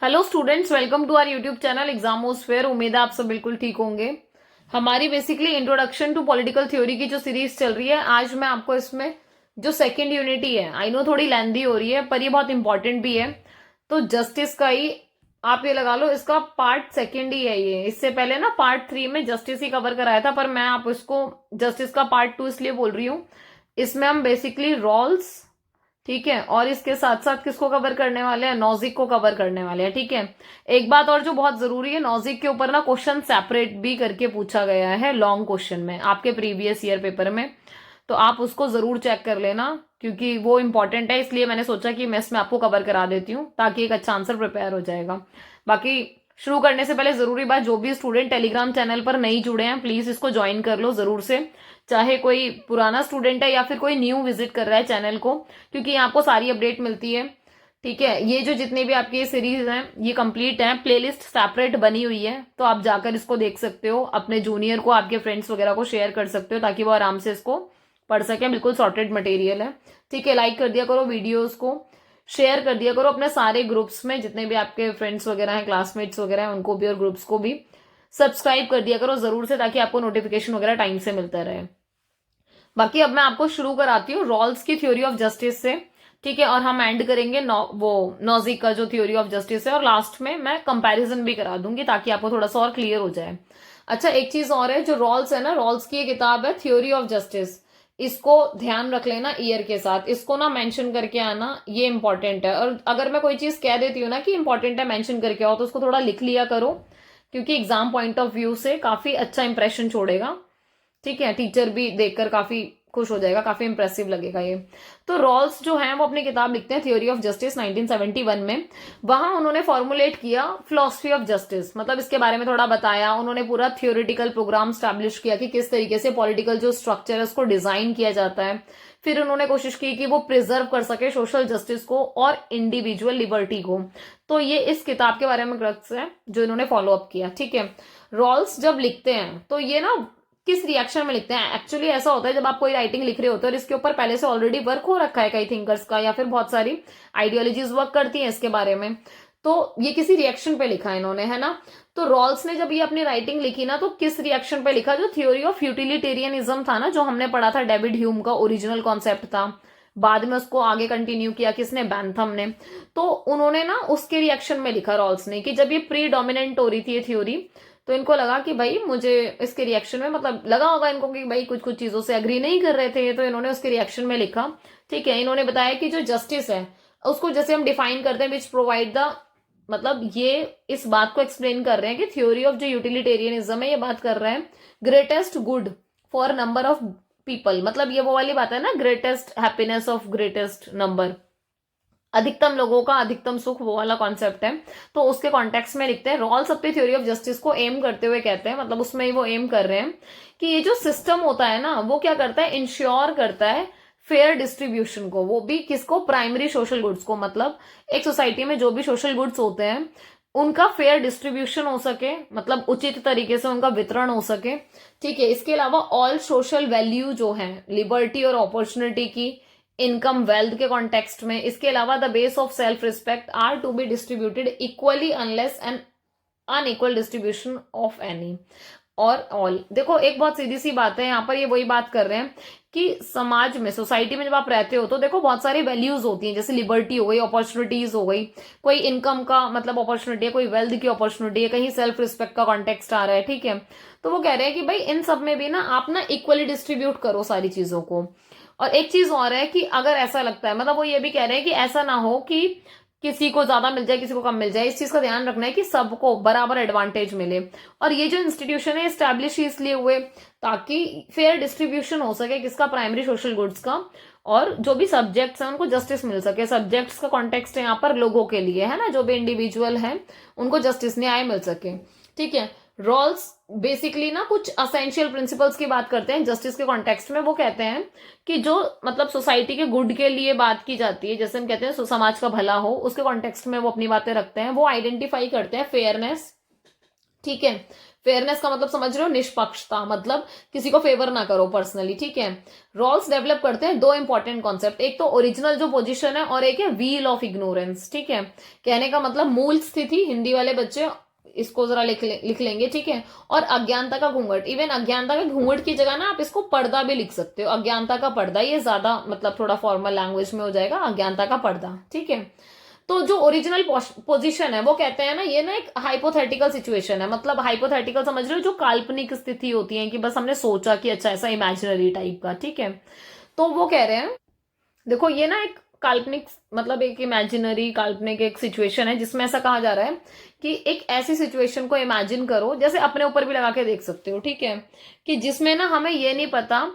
Hello students, welcome to our YouTube channel Examosphere. उम्मीद है आप सब बिल्कुल ठीक होंगे। हमारी basically introduction to political theory की जो सीरीज चल रही है, आज मैं आपको इसमें जो सेकंड यूनिटी है, आई नो थोड़ी लेंदी हो रही है पर ये बहुत इंपॉर्टेंट भी है। तो जस्टिस का ही आप ये लगा लो, इसका पार्ट सेकंड ही है ये। इससे पहले ना पार्ट 3 में जस्टिस ही कवर कराया था, पर मैं आप इसको जस्टिस का पार्ट 2 इसलिए बोल रही हूँ। इसमें हम बेसिकली रॉल्स, ठीक है, और इसके साथ साथ किसको कवर करने वाले हैं, नॉजिक को कवर करने वाले हैं। ठीक है, एक बात और जो बहुत जरूरी है, नॉजिक के ऊपर ना क्वेश्चन सेपरेट भी करके पूछा गया है लॉन्ग क्वेश्चन में आपके प्रीवियस ईयर पेपर में, तो आप उसको जरूर चेक कर लेना क्योंकि वो इंपॉर्टेंट है। इसलिए मैंने सोचा कि मैं इसमें आपको कवर करा देती हूँ ताकि एक अच्छा आंसर प्रिपेयर हो जाएगा। बाकी शुरू करने से पहले जरूरी बात, जो भी स्टूडेंट टेलीग्राम चैनल पर नहीं जुड़े हैं प्लीज इसको ज्वाइन कर लो जरूर से, चाहे कोई पुराना स्टूडेंट है या फिर कोई न्यू विजिट कर रहा है चैनल को, क्योंकि यहाँ आपको सारी अपडेट मिलती है। ठीक है, ये जो जितने भी आपके सीरीज हैं ये कंप्लीट हैं, प्लेलिस्ट सेपरेट बनी हुई है, तो आप जाकर इसको देख सकते हो, अपने जूनियर को, आपके फ्रेंड्स वगैरह को शेयर कर सकते हो ताकि वो आराम से इसको पढ़ सकें। बिल्कुल सॉर्टेड मटेरियल है। ठीक है, लाइक कर दिया करो वीडियोस को, शेयर कर दिया करो अपने सारे ग्रुप्स में, जितने भी आपके फ्रेंड्स वगैरह हैं, क्लासमेट्स वगैरह हैं उनको भी, और ग्रुप्स को भी सब्सक्राइब कर दिया करो जरूर से ताकि आपको नोटिफिकेशन वगैरह टाइम से मिलता रहे। बाकी अब मैं आपको शुरू कराती हूँ रॉल्स की थ्योरी ऑफ जस्टिस से। ठीक है, और हम एंड करेंगे वो नॉजिक का जो थ्योरी ऑफ जस्टिस है, और लास्ट में मैं कंपैरिजन भी करा दूंगी ताकि आपको थोड़ा सा और क्लियर हो जाए। अच्छा, एक चीज और है, जो रॉल्स है ना, रॉल्स की ये किताब है थ्योरी ऑफ जस्टिस, इसको ध्यान रख लेना ईयर के साथ, इसको ना मेंशन करके आना, ये इंपॉर्टेंट है। और अगर मैं कोई चीज कह देती हूँ ना कि इंपॉर्टेंट है मेंशन करके आओ, तो उसको थोड़ा लिख लिया करो क्योंकि एग्जाम पॉइंट ऑफ व्यू से काफी अच्छा इंप्रेशन छोड़ेगा। ठीक है, टीचर भी देखकर काफी खुश हो जाएगा, काफी इंप्रेसिव लगेगा ये। तो रॉल्स जो हैं वो अपनी किताब लिखते हैं थ्योरी ऑफ जस्टिस 1971 में। वहां उन्होंने फॉर्मुलेट किया फिलोसफी ऑफ जस्टिस, मतलब इसके बारे में थोड़ा बताया उन्होंने, पूरा थियोरिटिकल प्रोग्राम स्टैब्लिश किया कि किस तरीके से पॉलिटिकल जो स्ट्रक्चर है उसको डिजाइन किया जाता है। फिर उन्होंने कोशिश की कि वो प्रिजर्व कर सके सोशल जस्टिस को और इंडिविजुअल लिबर्टी को। तो ये इस किताब के बारे में क्रक्स है जो इन्होंने फॉलो अप किया। ठीक है, रॉल्स जब लिखते हैं तो ये ना किस रिएक्शन में लिखते हैं, एक्चुअली ऐसा होता है जब आप कोई राइटिंग लिख रहे होते हो और इसके ऊपर पहले से ऑलरेडी वर्क हो रखा है कई थिंकर्स का, या फिर बहुत सारी आइडियोलॉजीज वर्क करती हैं इसके बारे में, तो ये किसी रिएक्शन पे लिखा है इन्होंने, है ना। तो रॉल्स ने जब ये अपनी राइटिंग लिखी ना, तो किस रिएक्शन पे लिखा, जो थ्योरी ऑफ यूटिलिटेरियनिज्म था ना, जो हमने पढ़ा था, डेविड ह्यूम का ओरिजिनल कॉन्सेप्ट था, बाद में उसको आगे कंटिन्यू किया किसने, बैंथम ने। तो उन्होंने ना उसके रिएक्शन में लिखा रॉल्स ने कि जब ये प्री डोमिनेंट हो रही थी ये थ्योरी, तो इनको लगा कि भाई मुझे इसके रिएक्शन में, मतलब लगा होगा इनको कि भाई कुछ कुछ चीजों से अग्री नहीं कर रहे थे, तो इन्होंने उसके रिएक्शन में लिखा। ठीक है, इन्होंने बताया कि जो जस्टिस है उसको जैसे हम डिफाइन करते हैं, विच प्रोवाइड द, मतलब ये इस बात को एक्सप्लेन कर रहे हैं कि थ्योरी ऑफ जो यूटिलिटेरियनिज्म है ये बात कर रहे हैं greatest good for number of people, मतलब ये वो वाली बात है ना, greatest happiness of greatest number, अधिकतम लोगों का अधिकतम सुख, वो वाला कॉन्सेप्ट है। तो उसके कॉन्टेक्स्ट में लिखते हैं रॉल्स अपनी थ्योरी ऑफ जस्टिस को एम करते हुए कहते हैं, मतलब उसमें वो एम कर रहे हैं कि ये जो सिस्टम होता है ना वो क्या करता है, इंश्योर करता है फेयर डिस्ट्रीब्यूशन को, वो भी किसको, प्राइमरी सोशल गुड्स को, मतलब एक सोसाइटी में जो भी सोशल गुड्स होते हैं उनका फेयर डिस्ट्रीब्यूशन हो सके, मतलब उचित तरीके से उनका वितरण हो सके। ठीक है, इसके अलावा ऑल सोशल वैल्यू जो है, लिबर्टी और अपॉर्चुनिटी की, इनकम, वेल्थ के कॉन्टेक्स्ट में, इसके अलावा the base of self respect are to be distributed equally unless an unequal distribution of any or all. देखो एक बहुत सीधी सी बात है, यहाँ पर ये वही बात कर रहे हैं कि समाज में, सोसाइटी में जब आप रहते हो तो देखो बहुत सारी वैल्यूज होती हैं, जैसे लिबर्टी हो गई, अपॉर्चुनिटीज हो गई, कोई इनकम का मतलब अपॉर्चुनिटी है, कोई वेल्थ की अपॉर्चुनिटी है, कहीं सेल्फ रिस्पेक्ट का कॉन्टेक्स्ट आ रहा है। ठीक है, तो वो कह रहे हैं कि भाई इन सब में भी ना आप ना इक्वली डिस्ट्रीब्यूट करो सारी चीजों को। और एक चीज और है कि अगर ऐसा लगता है, मतलब वो ये भी कह रहे हैं कि ऐसा ना हो कि किसी को ज्यादा मिल जाए किसी को कम मिल जाए, इस चीज का ध्यान रखना है कि सबको बराबर एडवांटेज मिले। और ये जो इंस्टीट्यूशन है स्टैब्लिश इसलिए हुए ताकि फेयर डिस्ट्रीब्यूशन हो सके किसका, प्राइमरी सोशल गुड्स का, और जो भी सब्जेक्ट्स हैं उनको जस्टिस मिल सके। सब्जेक्ट्स का कॉन्टेक्स्ट है यहाँ पर लोगों के लिए, है ना, जो भी इंडिविजुअल है उनको जस्टिस, न्याय मिल सके। ठीक है, रॉल्स बेसिकली ना कुछ असेंशियल प्रिंसिपल्स की बात करते हैं जस्टिस के कॉन्टेक्स्ट में। वो कहते हैं कि जो मतलब सोसाइटी के गुड के लिए बात की जाती है, जैसे हम कहते हैं समाज का भला हो, उसके कॉन्टेक्स्ट में वो अपनी बातें रखते हैं। वो आइडेंटिफाई करते हैं फेयरनेस, ठीक है। फेयरनेस का मतलब समझ रहे हो, निष्पक्षता, मतलब किसी को फेवर ना करो पर्सनली, ठीक है। रॉल्स डेवलप करते हैं दो इंपॉर्टेंट कॉन्सेप्ट, एक तो ओरिजिनल जो पोजीशन है और एक है व्हील ऑफ इग्नोरेंस, ठीक है। कहने का मतलब मूल स्थिति, हिंदी वाले बच्चे इसको जरा लिख लेंगे, ठीक है। और अज्ञानता का घूंघट, इवन अज्ञानता का घूंघट की जगह ना आप इसको पर्दा भी लिख सकते हो, अज्ञानता का पर्दा, ये ज्यादा मतलब थोड़ा फॉर्मल लैंग्वेज में हो जाएगा, अज्ञानता का पर्दा, ठीक है। तो जो ओरिजिनल पोजीशन है वो कहते हैं ना, ये ना एक हाइपोथेटिकल सिचुएशन है, मतलब हाइपोथेटिकल समझ रहे हो, जो काल्पनिक स्थिति होती है कि बस हमने सोचा कि अच्छा ऐसा इमेजिनरी टाइप का, ठीक है। तो वो कह रहे हैं देखो ये ना एक काल्पनिक, मतलब एक इमेजिनरी काल्पनिक एक सिचुएशन है जिसमें ऐसा कहा जा रहा है कि एक ऐसी सिचुएशन को इमेजिन करो, जैसे अपने ऊपर भी लगा के देख सकते हो, ठीक है, कि जिसमें ना हमें ये नहीं पता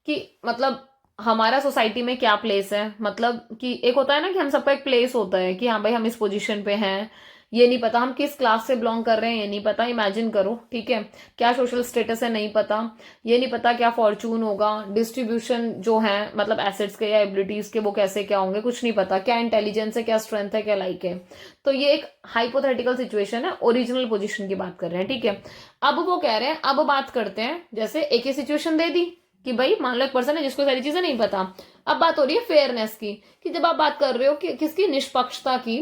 कि मतलब हमारा सोसाइटी में क्या प्लेस है, मतलब कि एक होता है ना कि हम सबका एक प्लेस होता है कि हाँ भाई हम इस पोजीशन पे हैं, ये नहीं पता हम किस क्लास से बिलोंग कर रहे हैं, ये नहीं पता, इमेजिन करो, ठीक है। क्या सोशल स्टेटस है नहीं पता, ये नहीं पता क्या फॉर्चून होगा, डिस्ट्रीब्यूशन जो है मतलब एसेट्स के या एबिलिटीज के वो कैसे क्या होंगे, कुछ नहीं पता, क्या इंटेलिजेंस है, क्या स्ट्रेंथ है, क्या लाइक है। तो ये एक हाइपोथेटिकल सिचुएशन है, ओरिजिनल पोजीशन की बात कर रहे हैं, ठीक है। अब वो कह रहे हैं, अब बात करते हैं, जैसे एक ही सिचुएशन दे दी कि भाई मान लो एक पर्सन है जिसको सारी चीजें नहीं पता, अब बात हो रही है फेयरनेस की, कि जब आप बात कर रहे हो कि किसकी, निष्पक्षता की,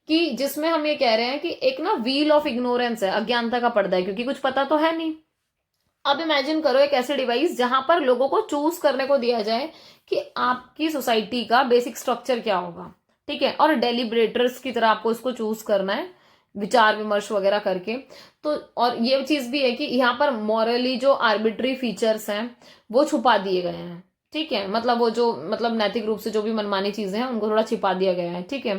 कि जिसमें हम ये कह रहे हैं कि एक ना व्हील ऑफ इग्नोरेंस है, अज्ञानता का पर्दा है, क्योंकि कुछ पता तो है नहीं। अब इमेजिन करो एक ऐसे डिवाइस जहां पर लोगों को चूज करने को दिया जाए कि आपकी सोसाइटी का बेसिक स्ट्रक्चर क्या होगा, ठीक है, और डेलिब्रेटर्स की तरह आपको इसको चूज करना है, विचार विमर्श वगैरह करके। तो और ये चीज भी है कि यहाँ पर मॉरली जो आर्बिट्री फीचर्स हैं वो छुपा दिए गए हैं, ठीक है, मतलब वो जो मतलब नैतिक रूप से जो भी मनमानी चीजें हैं उनको थोड़ा छिपा दिया गया है, ठीक है।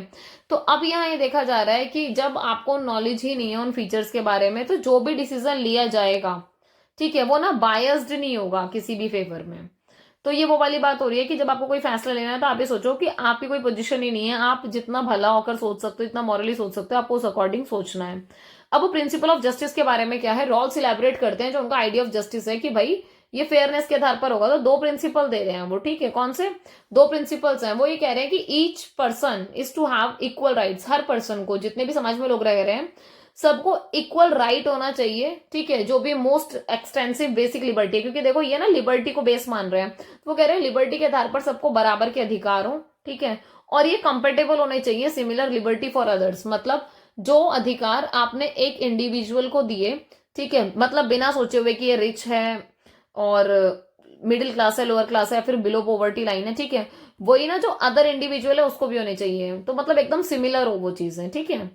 तो अब यहाँ ये देखा जा रहा है कि जब आपको नॉलेज ही नहीं है उन फीचर्स के बारे में, तो जो भी डिसीजन लिया जाएगा, ठीक है, वो ना बायस्ड नहीं होगा किसी भी फेवर में। तो ये वो वाली बात हो रही है कि जब आपको कोई फैसला लेना है तो आप ये सोचो कि आपकी कोई पोजीशन ही नहीं है, आप जितना भला होकर सोच सकते हो, जितना मॉरली सोच सकते हो, आपको उस अकॉर्डिंग सोचना है। अब वो प्रिंसिपल ऑफ जस्टिस के बारे में क्या है, रॉल्स इलेबोरेट करते हैं जो उनका आइडिया ऑफ जस्टिस है कि भाई ये फेयरनेस के आधार पर होगा। तो दो प्रिंसिपल दे रहे हैं वो, ठीक है, कौन से दो प्रिंसिपल्स हैं, वो ये कह रहे हैं कि each person is to have equal rights, हर पर्सन को, जितने भी समाज में लोग रह रहे हैं सबको इक्वल राइट होना चाहिए, ठीक है, जो भी मोस्ट एक्सटेंसिव बेसिक लिबर्टी, क्योंकि देखो ये ना लिबर्टी को बेस मान रहे हैं, तो वो कह रहे हैं लिबर्टी के आधार पर सबको बराबर के अधिकार हो, ठीक है, और ये कंपेटेबल होने चाहिए सिमिलर लिबर्टी फॉर अदर्स, मतलब जो अधिकार आपने एक इंडिविजुअल को दिए, ठीक है, मतलब बिना सोचे हुए कि ये रिच है और मिडिल क्लास है, लोअर क्लास है, या फिर बिलो पॉवर्टी लाइन है, ठीक है, वही ना जो अदर इंडिविजुअल है उसको भी होने चाहिए, तो मतलब एकदम सिमिलर हो वो चीजें, ठीक है।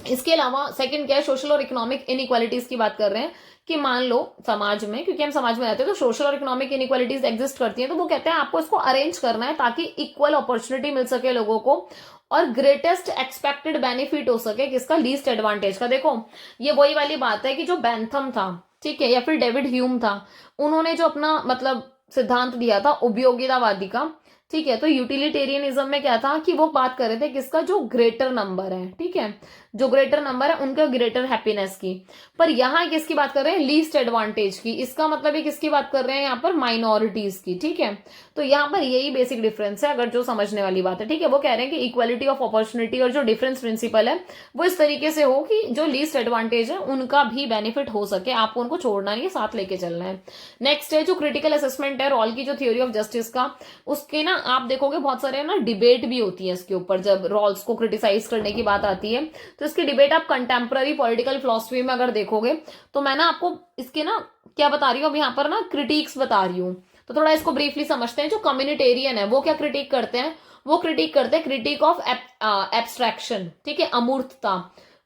इसके अलावा सेकंड क्या है, सोशल और इकोनॉमिक इनइक्वालिटीज की बात कर रहे हैं कि मान लो समाज में, क्योंकि हम समाज में रहते हैं तो सोशल और इकोनॉमिक इनइक्वालिटीज एग्जिस्ट करती हैं, तो वो कहते हैं आपको इसको अरेंज करना है ताकि इक्वल अपॉर्चुनिटी मिल सके लोगों को और ग्रेटेस्ट एक्सपेक्टेड बेनिफिट हो सके किसका, लीस्ट एडवांटेज का। देखो ये वही वाली बात है कि जो बैंथम था, ठीक है, या फिर डेविड ह्यूम था, उन्होंने जो अपना मतलब सिद्धांत दिया था उपयोगितावादी का, ठीक है, तो यूटिलिटेरियनिज्म में क्या था कि वो बात कर रहे थे किसका, जो ग्रेटर नंबर है, ठीक है, जो ग्रेटर नंबर है उनका ग्रेटर हैप्पीनेस की। पर यहाँ किसकी बात कर रहे हैं, लीस्ट एडवांटेज की, इसका मतलब ये किसकी बात कर रहे हैं यहाँ पर, माइनॉरिटीज की, ठीक है। तो यहाँ पर यही बेसिक डिफरेंस है, अगर जो समझने वाली बात है, ठीक है। वो कह रहे हैं कि इक्वालिटी ऑफ अपॉर्चुनिटी और जो डिफरेंस प्रिंसिपल है वो इस तरीके से हो कि जो लीस्ट एडवांटेज है उनका भी बेनिफिट हो सके, आपको उनको छोड़ना नहीं है, साथ लेके चलना है। नेक्स्ट है जो क्रिटिकल असेसमेंट है रॉल की, जो थ्योरी ऑफ जस्टिस का, उसके ना आप देखोगे बहुत सारे ना डिबेट भी होती है इसके ऊपर, जब रॉल्स को क्रिटिसाइज करने की बात आती है तो इसकी डिबेट आप कंटेम्प्ररी पॉलिटिकल फिलोसफी में अगर देखोगे, तो मैं ना आपको इसके ना क्या बता रही हूँ, अब यहाँ पर ना क्रिटिक्स बता रही हूँ, तो थोड़ा इसको ब्रीफली समझते हैं। जो कम्युनिटेरियन है वो क्या क्रिटिक करते हैं, वो क्रिटिक करते हैं क्रिटिक ऑफ एब्स्ट्रैक्शन, ठीक है, अमूर्तता।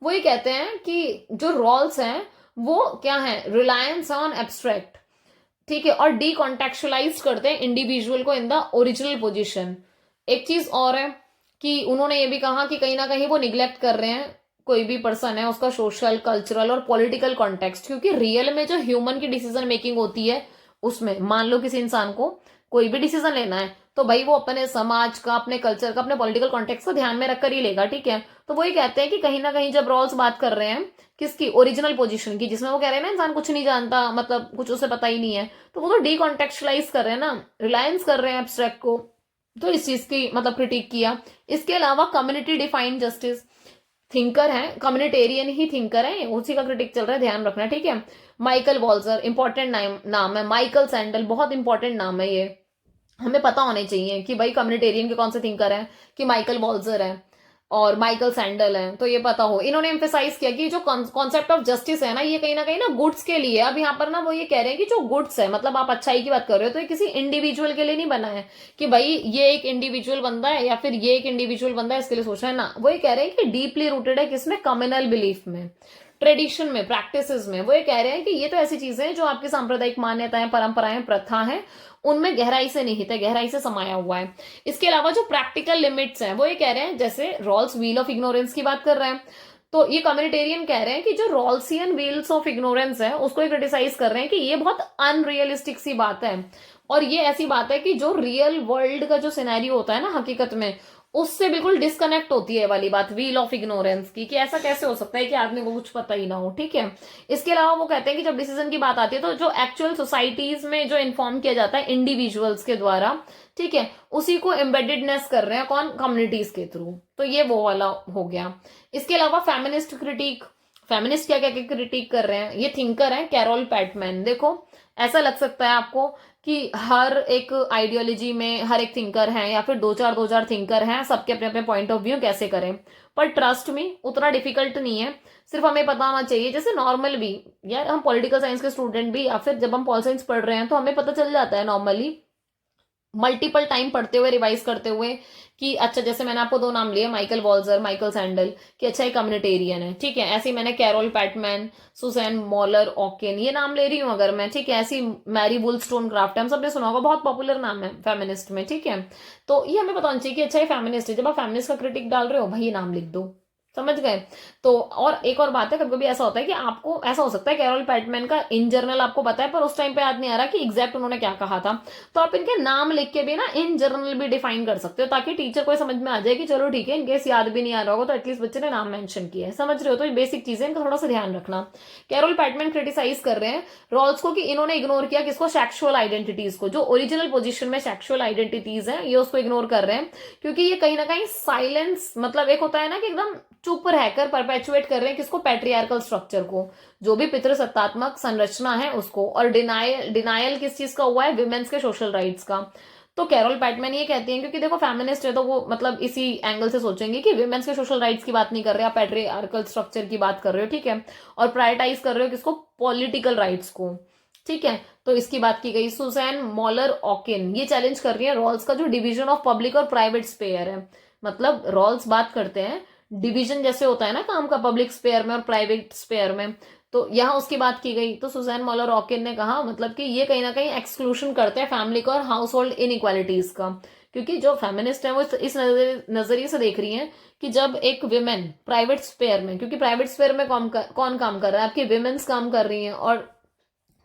वो ये कहते हैं कि जो रॉल्स हैं वो क्या है, रिलायंस ऑन एब्स्ट्रैक्ट, ठीक है, और डीकॉन्टेक्चुअलाइज करते हैं इंडिविजुअल को इन द ओरिजिनल पोजीशन। एक चीज और है कि उन्होंने ये भी कहा कि कहीं ना कहीं वो निग्लेक्ट कर रहे हैं कोई भी पर्सन है उसका सोशल, कल्चरल और पॉलिटिकल कॉन्टेक्स्ट, क्योंकि रियल में जो ह्यूमन की डिसीजन मेकिंग होती है उसमें मान लो किसी इंसान को कोई भी डिसीजन लेना है तो भाई वो अपने समाज का, अपने कल्चर का, अपने पॉलिटिकल कॉन्टेक्स्ट को ध्यान में रखकर ही लेगा, ठीक है। तो वही कहते हैं कि कहीं ना कहीं जब रॉल्स बात कर रहे हैं किसकी, ओरिजिनल पोजीशन की, जिसमें वो कह रहे हैं ना इंसान कुछ नहीं जानता, मतलब कुछ उसे पता ही नहीं है, तो वो तो डीकॉन्टेक्चुअलाइज कर रहे हैं ना, रिलायंस कर रहे हैं एब्स्ट्रैक्ट को, तो इस चीज की मतलब क्रिटिक किया। इसके अलावा कम्युनिटी डिफाइंड जस्टिस, थिंकर हैं, कम्युनिटेरियन ही थिंकर है, उसी का क्रिटिक चल रहा है, ध्यान रखना, ठीक है। माइकल वॉल्जर, इंपॉर्टेंट नाम है। माइकल सैंडल, बहुत इंपॉर्टेंट नाम है ये, हमें पता होने चाहिए कि भाई कम्युनिटेरियन के कौन से थिंकर हैं, कि माइकल वॉल्जर है और माइकल सैंडल है, तो ये पता हो। इन्होंने एम्फेसाइज किया कि जो कॉन्सेप्ट ऑफ जस्टिस है ना, ये कहीं ना गुड्स के लिए। अब यहाँ पर ना वो ये कह रहे हैं कि जो गुड्स है, मतलब आप अच्छाई की बात कर रहे हो, तो ये किसी इंडिविजुअल के लिए नहीं बना है कि भाई ये एक इंडिविजुअल बंदा है या फिर ये एक इंडिविजुअल बंदा है इसके लिए सोच रहे हैं ना। वो ये कह रहे हैं कि डीपली रूटेड है किसमें, कम्युनल बिलीफ में, ट्रेडिशन में, प्रैक्टिसेस में। वो ये कह रहे हैं कि ये तो ऐसी चीजें हैं जो आपकी सांप्रदायिक मान्यताएं, परंपराएं, प्रथा है, उनमें गहराई से निहित है, गहराई से समाया हुआ है। इसके अलावा जो प्रैक्टिकल लिमिट्स हैं, वो ये कह रहे हैं, जैसे रॉल्स व्हील ऑफ इग्नोरेंस की बात कर रहे हैं, तो ये कम्युनिटेरियन कह रहे हैं कि जो रॉल्सियन व्हील्स ऑफ इग्नोरेंस है उसको क्रिटिसाइज कर रहे हैं कि ये बहुत अनरियलिस्टिक सी बात है, और ये ऐसी बात है कि जो रियल वर्ल्ड का जो सिनेरियो होता है ना हकीकत में, उससे बिल्कुल डिस्कनेक्ट होती है वाली बात, व्हील ऑफ इग्नोरेंस की, कि ऐसा कैसे हो सकता है कि आदमी को कुछ पता ही ना हो, ठीक है। इसके अलावा वो कहते हैं कि जब डिसीजन की बात आती है तो जो एक्चुअल सोसाइटीज में जो इन्फॉर्म किया जाता है इंडिविजुअल्स के द्वारा, ठीक है, उसी को एम्बेडेडनेस कर रहे हैं कौन, कम्युनिटीज के थ्रू। तो ये वो वाला हो गया। इसके अलावा फेमिनिस्ट क्रिटिक, फेमिनिस्ट क्या क्या क्रिटिक कर रहे हैं, ये थिंकर है कैरोल पैटमैन। देखो ऐसा लग सकता है आपको कि हर एक आइडियोलॉजी में हर एक थिंकर है या फिर दो चार थिंकर हैं, सबके अपने अपने पॉइंट ऑफ व्यू कैसे करें, पर ट्रस्ट में उतना डिफिकल्ट नहीं है। सिर्फ हमें पता होना चाहिए, जैसे नॉर्मल भी यार, हम पॉलिटिकल साइंस के स्टूडेंट भी या फिर जब हम पॉल साइंस पढ़ रहे हैं तो हमें पता चल जाता है नॉर्मली, मल्टीपल टाइम पढ़ते हुए, रिवाइज करते हुए, कि अच्छा जैसे मैंने आपको दो नाम लिए, माइकल वॉल्जर, माइकल सैंडल, कि अच्छा ये कम्युनिटेरियन है, ठीक है। ऐसे ही मैंने कैरोल पैटमैन, सुसैन मॉलर ऑकेन, ये नाम ले रही हूं अगर मैं, ठीक है। ऐसी मैरी वुलस्टोनक्राफ्ट, हम सबने सुना होगा, बहुत पॉपुलर नाम है फेमिनिस्ट में, ठीक है। तो ये हमें पता होना चाहिए कि अच्छा ये फेमिनिस्ट है। जब आप फेमिनिस्ट का क्रिटिक डाल रहे हो, भाई ये नाम लिख दो, समझ गए। तो और एक और बात है, कभी कभी ऐसा होता है कि आपको ऐसा हो सकता है कैरोल पैटमैन का इन जनरल आपको पता है, पर उस टाइम पे याद नहीं आ रहा कि एग्जैक्ट उन्होंने क्या कहा था, तो आप इनके नाम लिख के भी ना इन जनरल भी डिफाइन कर सकते हो, ताकि टीचर को समझ में आ जाए कि चलो ठीक है, इनकेस याद भी नहीं आ रहा होगा तो एटलीस्ट बच्चे ने नाम मेंशन किया है, समझ रहे हो। तो ये बेसिक चीजें, इनका थोड़ा सा ध्यान रखना। कैरोल पैटमैन क्रिटिसाइज कर रहे हैं रॉल्स को कि इन्होंने इग्नोर किया किसको, सेक्सुअल आइडेंटिटीज को, जो ओरिजिनल पोजिशन में सेक्सुअल आइडेंटिटीज है ये उसको इग्नोर कर रहे हैं, क्योंकि ये कहीं ना कहीं साइलेंस, मतलब एक होता है ना कि एकदम चुप रहकर परपेचुएट कर रहे हैं किसको, पैट्रियार्कल स्ट्रक्चर को, जो भी पितृसत्तात्मक संरचना है उसको। और डिनायल किस चीज का हुआ है, विमेन्स के सोशल राइट्स का। तो कैरोल पैटमैन ये कहती हैं, क्योंकि देखो फेमिनिस्ट है तो वो मतलब इसी एंगल से सोचेंगे कि विमेन्स के सोशल राइट्स की बात नहीं कर रहे, आप पैट्रियार्कल स्ट्रक्चर की बात कर रहे हो, ठीक है, और प्रायोरिटाइज कर रहे हो किसको, पॉलिटिकल राइट्स को, ठीक है। तो इसकी बात की गई। सुसैन मॉलर ऑकिन ये चैलेंज कर रही है रॉल्स का जो डिवीजन ऑफ पब्लिक और प्राइवेट स्पेयर है, मतलब रॉल्स बात करते हैं डिवीजन जैसे होता है ना काम का, पब्लिक स्पेयर में और प्राइवेट स्पेयर में, तो यहां उसकी बात की गई। तो सुजैन मॉलर रॉकिन ने कहा मतलब कि ये कहीं ना कहीं एक्सक्लूशन करते हैं फैमिली का और हाउस होल्ड इनइक्वालिटीज का, क्योंकि जो फेमिनिस्ट है वो इस नजरिए से देख रही हैं कि जब एक विमेन प्राइवेट स्पेयर में, क्योंकि प्राइवेट स्पेयर में कौन काम कर रहा है, आपकी विमेन्स काम कर रही हैं और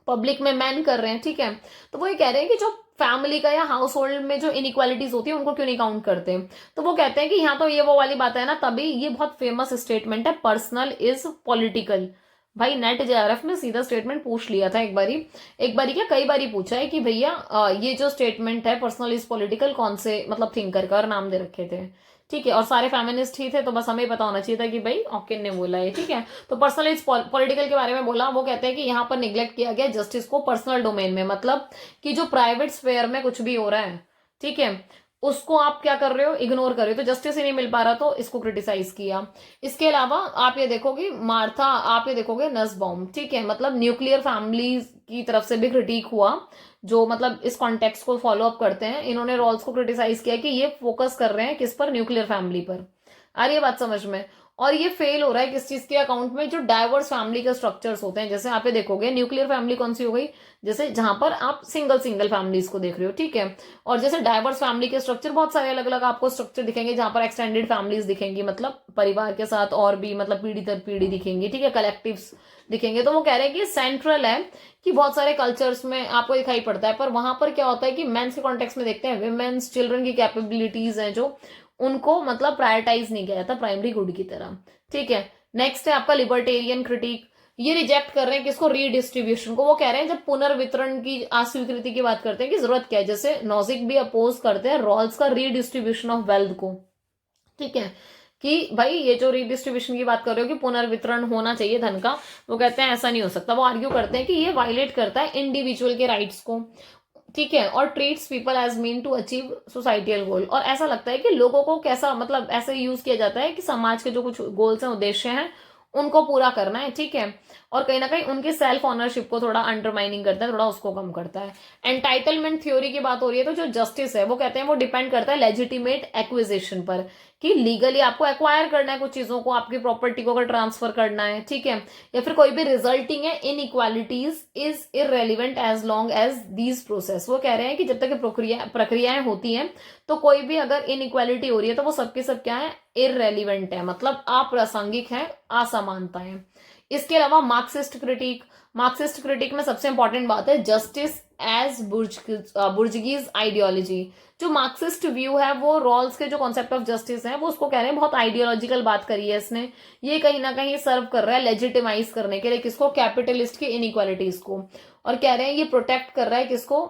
पब्लिक में मैन कर रहे हैं, ठीक है। तो वो ये कह रहे हैं कि जो फैमिली का या हाउस होल्ड में जो इनइक्वालिटीज होती है उनको क्यों नहीं काउंट करते। तो वो कहते हैं कि यहाँ तो ये वो वाली बात है ना, तभी ये बहुत फेमस स्टेटमेंट है, पर्सनल इज पॉलिटिकल। भाई नेट जेआरएफ में सीधा स्टेटमेंट पूछ लिया था एक बारी क्या कई बारी पूछा है कि भैया ये जो स्टेटमेंट है पर्सनल इज पॉलिटिकल कौन से मतलब थिंकर का, और नाम दे रखे थे, ठीक है, और सारे फेमिनिस्ट ही थे, तो बस हमें पता होना चाहिए था कि भाई ऑकिन ने बोला है, ठीक है। तो पर्सनल इज पॉलिटिकल के बारे में बोला, वो कहते हैं कि यहाँ पर निग्लेक्ट किया गया जस्टिस को पर्सनल डोमेन में, मतलब कि जो प्राइवेट स्फेयर में कुछ भी हो रहा है, ठीक है, उसको आप क्या कर रहे हो, इग्नोर कर रहे हो, तो जस्टिस ही नहीं मिल पा रहा, तो इसको क्रिटिसाइज किया। इसके अलावा आप ये देखोगे मार्था, आप ये देखोगे नसबॉम, ठीक है, मतलब न्यूक्लियर फैमिली की तरफ से भी क्रिटिक हुआ, जो मतलब इस कॉन्टेक्स्ट को फॉलो अप करते हैं। इन्होंने रॉल्स को क्रिटिसाइज किया कि ये फोकस कर रहे हैं किस पर, न्यूक्लियर फैमिली पर। आ रही है बात समझ में। और ये फेल हो रहा है किस चीज के अकाउंट में, जो डाइवर्स फैमिली के स्ट्रक्चर्स होते हैं, जैसे आप ये देखोगे न्यूक्लियर फैमिली कौन सी हो गई, जैसे जहां पर आप सिंगल सिंगल फैमिलीज को देख रहे हो, ठीक है। और जैसे डाइवर्स फैमिली के स्ट्रक्चर बहुत सारे अलग अलग आपको स्ट्रक्चर दिखेंगे, जहां पर एक्सटेंडेड फैमिलीज दिखेंगी, मतलब परिवार के साथ और भी मतलब पीढ़ी दर पीढ़ी दिखेंगी, ठीक है, कलेक्टिव्स दिखेंगे। तो वो कह रहे हैं कि सेंट्रल है कि बहुत सारे कल्चर्स में आपको दिखाई पड़ता है, पर वहां पर क्या होता है कि मेंस के कॉन्टेक्स्ट में देखते हैं, विमेन्स चिल्ड्रन की कैपेबिलिटीज हैं जो, उनको मतलब प्रायोरिटाइज नहीं किया जाता प्राइमरी गुड की तरह, ठीक है। नेक्स्ट है आपका लिबर्टेरियन क्रिटिक, ये रिजेक्ट कर रहे हैं किसको, रीडिस्ट्रीब्यूशन को। वो कह रहे हैं जब पुनर्वितरण की अस्वीकृति की बात करते हैं कि जरूरत क्या है, जैसे नॉजिक भी अपोज करते हैं रॉल्स का रीडिस्ट्रीब्यूशन ऑफ वेल्थ को, ठीक है, कि भाई ये जो रीडिस्ट्रीब्यूशन की बात कर रहे हो कि पुनर्वितरण होना चाहिए धन का, वो कहते हैं ऐसा नहीं हो सकता। वो आर्ग्यू करते हैं कि ये वायलेट करता है इंडिविजुअल के राइट्स को, ठीक है, और treats people as mean to achieve societal goal. और ऐसा लगता है कि लोगों को कैसा मतलब ऐसे यूज किया जाता है कि समाज के जो कुछ गोल्स हैं, उद्देश्य हैं, उनको पूरा करना है, ठीक है, और कहीं ना कहीं उनके सेल्फ ऑनरशिप को थोड़ा अंडरमाइनिंग करता है, थोड़ा उसको कम करता है। एंटाइटलमेंट थ्योरी की बात हो रही है तो जो जस्टिस है वो कहते हैं वो डिपेंड करता है लेजिटिमेट एक्विजिशन पर, कि लीगली आपको एक्वायर करना है कुछ चीजों को, आपकी प्रॉपर्टी को अगर ट्रांसफर करना है, ठीक है, या फिर कोई भी रिजल्टिंग है inequalities is irrelevant as long as these process. वो कह रहे हैं कि जब तक प्रक्रियाएं होती हैं तो कोई भी अगर इन इक्वालिटी हो रही है तो वो सबके सब क्या है, इरेलीवेंट है, मतलब अप्रासंगिक है, असमानता है। इसके अलावा मार्क्सिस्ट क्रिटिक में सबसे इंपॉर्टेंट बात है जस्टिस एज बुर्जगीज आइडियोलॉजी। जो मार्क्सिस्ट व्यू है वो रॉल्स के जो कॉन्सेप्ट ऑफ जस्टिस है वो उसको कह रहे हैं बहुत आइडियोलॉजिकल बात करी है इसने। ये कहीं ना कहीं सर्व कर रहा है लेजिटिमाइज करने के लिए किसको, कैपिटलिस्ट की इनइक्वालिटीज को, और कह रहे हैं ये प्रोटेक्ट कर रहा है किसको,